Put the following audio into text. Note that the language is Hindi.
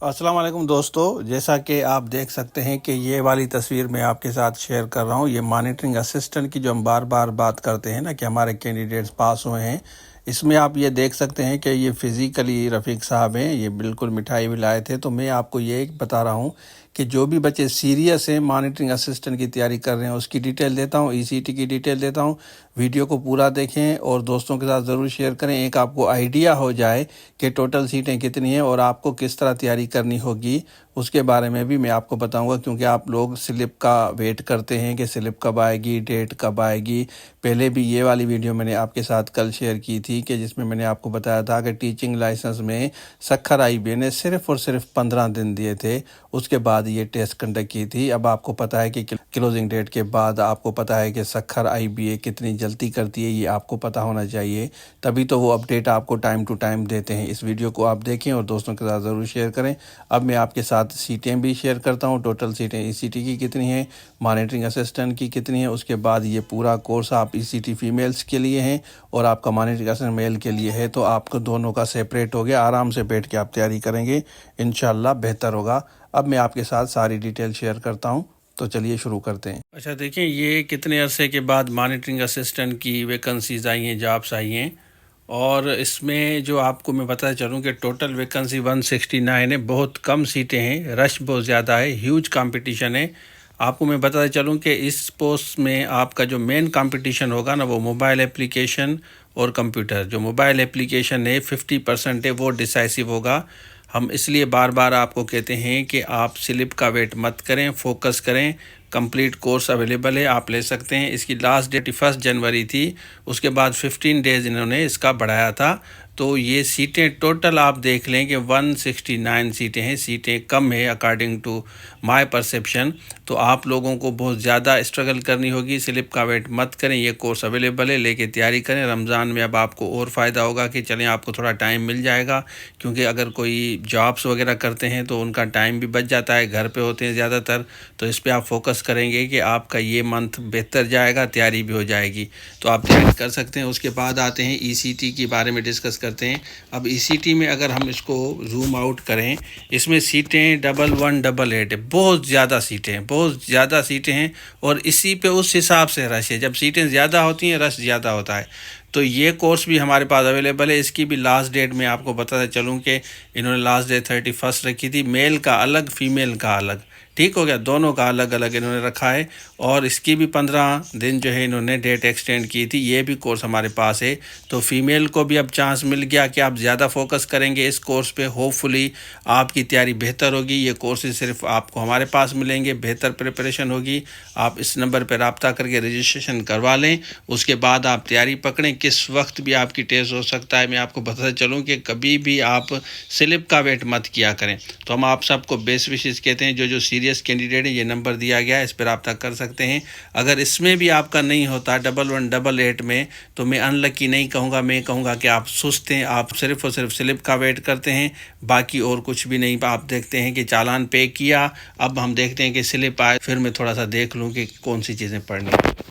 अस्सलाम वालेकुम दोस्तों, जैसा कि आप देख सकते हैं कि ये वाली तस्वीर मैं आपके साथ शेयर कर रहा हूँ। ये मॉनिटरिंग असिस्टेंट की जो हम बार बार बात करते हैं ना कि हमारे कैंडिडेट्स पास हुए हैं, इसमें आप ये देख सकते हैं कि ये फिज़िकली रफ़ीक साहब हैं। ये बिल्कुल मिठाई भी लाए थे। तो मैं आपको ये बता रहा हूँ कि जो भी बच्चे सीरियस हैं, मॉनिटरिंग असिस्टेंट की तैयारी कर रहे हैं, उसकी डिटेल देता हूँ, ईसीटी की डिटेल देता हूँ। वीडियो को पूरा देखें और दोस्तों के साथ ज़रूर शेयर करें। एक आपको आइडिया हो जाए कि टोटल सीटें कितनी हैं और आपको किस तरह तैयारी करनी होगी, उसके बारे में भी मैं आपको बताऊंगा। क्योंकि आप लोग स्लिप का वेट करते हैं कि स्लिप कब आएगी, डेट कब आएगी। पहले भी ये वाली वीडियो मैंने आपके साथ कल शेयर की थी कि जिसमें मैंने आपको बताया था कि टीचिंग लाइसेंस में सखर आईबीए ने सिर्फ और सिर्फ 15 दिन दिए थे, उसके बाद ये टेस्ट कंडक्ट की थी। अब आपको पता है कि क्लोजिंग डेट के बाद आपको पता है कि सखर आईबीए कितनी जल्दी करती है, ये आपको पता होना चाहिए। तभी तो वो अपडेट आपको टाइम टू टाइम देते हैं। इस वीडियो को आप देखें और दोस्तों के साथ ज़रूर शेयर करें। अब मैं आपके साथ सीटें भी शेयर करता हूं। टोटल सीटें ईसीटी की कितनी हैं, मॉनिटरिंग असिस्टेंट की कितनी है, उसके बाद ये पूरा कोर्स आप ईसीटी फीमेल्स के लिए हैं और आपका मॉनिटरिंग असिस्टेंट मेल के लिए है। तो आपको दोनों का सेपरेट हो गया। आराम से बैठ के आप तैयारी करेंगे, इंशाल्लाह बेहतर होगा। अब मैं आपके साथ सारी डिटेल शेयर करता हूँ, तो चलिए शुरू करते हैं। अच्छा देखिए, ये कितने अरसे के बाद मॉनिटरिंग असिस्टेंट की वैकेंसीज आई हैं, जॉब्स आई हैं। और इसमें जो आपको मैं बताया चलूँ कि टोटल वैकेंसी 169 है। बहुत कम सीटें हैं, रश बहुत ज़्यादा है, ह्यूज कंपटीशन है। आपको मैं बताया चलूँ कि इस पोस्ट में आपका जो मेन कंपटीशन होगा ना, वो मोबाइल एप्लीकेशन और कंप्यूटर। जो मोबाइल एप्लीकेशन है 50% है, वो डिसाइसिव होगा। हम इसलिए बार बार आपको कहते हैं कि आप स्लिप का वेट मत करें, फोकस करें। कंप्लीट कोर्स अवेलेबल है, आप ले सकते हैं। इसकी लास्ट डेट 1 जनवरी थी, उसके बाद 15 डेज़ इन्होंने इसका बढ़ाया था। तो ये सीटें टोटल आप देख लें कि 169 सीटें हैं। सीटें कम है अकॉर्डिंग टू माय परसेप्शन। तो आप लोगों को बहुत ज़्यादा स्ट्रगल करनी होगी। स्लिप का वेट मत करें, ये कोर्स अवेलेबल है, लेके तैयारी करें। रमज़ान में अब आपको और फ़ायदा होगा कि चलें आपको थोड़ा टाइम मिल जाएगा। क्योंकि अगर कोई जॉब्स वगैरह करते हैं तो उनका टाइम भी बच जाता है, घर पे होते हैं ज़्यादातर। तो इस पर आप फोकस करेंगे कि आपका ये मंथ बेहतर जाएगा, तैयारी भी हो जाएगी। तो आप तैयारी कर सकते हैं। उसके बाद आते हैं ईसीटी के बारे में डिस्कस करते हैं। अब ईसीटी में अगर हम इसको जूम आउट करें, इसमें सीटें 1188 है। बहुत ज़्यादा सीटें हैं, बहुत ज़्यादा सीटें हैं। और इसी पे उस हिसाब से रश है। जब सीटें ज़्यादा होती हैं, रश ज़्यादा होता है। तो ये कोर्स भी हमारे पास अवेलेबल है। इसकी भी लास्ट डेट में आपको बताता चलूँ कि इन्होंने लास्ट डेट 31 रखी थी। मेल का अलग, फीमेल का अलग, ठीक हो गया, दोनों का अलग अलग इन्होंने रखा है। और इसकी भी 15 दिन जो है इन्होंने डेट एक्सटेंड की थी। ये भी कोर्स हमारे पास है। तो फीमेल को भी अब चांस मिल गया कि आप ज़्यादा फोकस करेंगे इस कोर्स पे, होपफुली आपकी तैयारी बेहतर होगी। ये कोर्सेज सिर्फ आपको हमारे पास मिलेंगे, बेहतर प्रिपरेशन होगी। आप इस नंबर पर रब्ता करके रजिस्ट्रेशन करवा लें। उसके बाद आप तैयारी पकड़ें। किस वक्त भी आपकी टेस्ट हो सकता है। मैं आपको बताता चलूँ कि कभी भी आप स्लिप का वेट मत किया करें। तो हम आप सबको बेस्ट विशेस कहते हैं। जो सीरियस कैंडिडेट है, ये नंबर दिया गया है, इस पर रब्ता कर सकते हैं। अगर इसमें भी आपका नहीं होता 1188 में, तो मैं अनलकी नहीं कहूँगा, मैं कहूँगा कि आप सुस्त हैं। आप सिर्फ और सिर्फ स्लिप का वेट करते हैं, बाकी और कुछ भी नहीं। आप देखते हैं कि चालान पे किया, अब हम देखते हैं कि स्लिप आए, फिर मैं थोड़ा सा देख लूँ कि कौन सी चीज़ें पढ़नी है।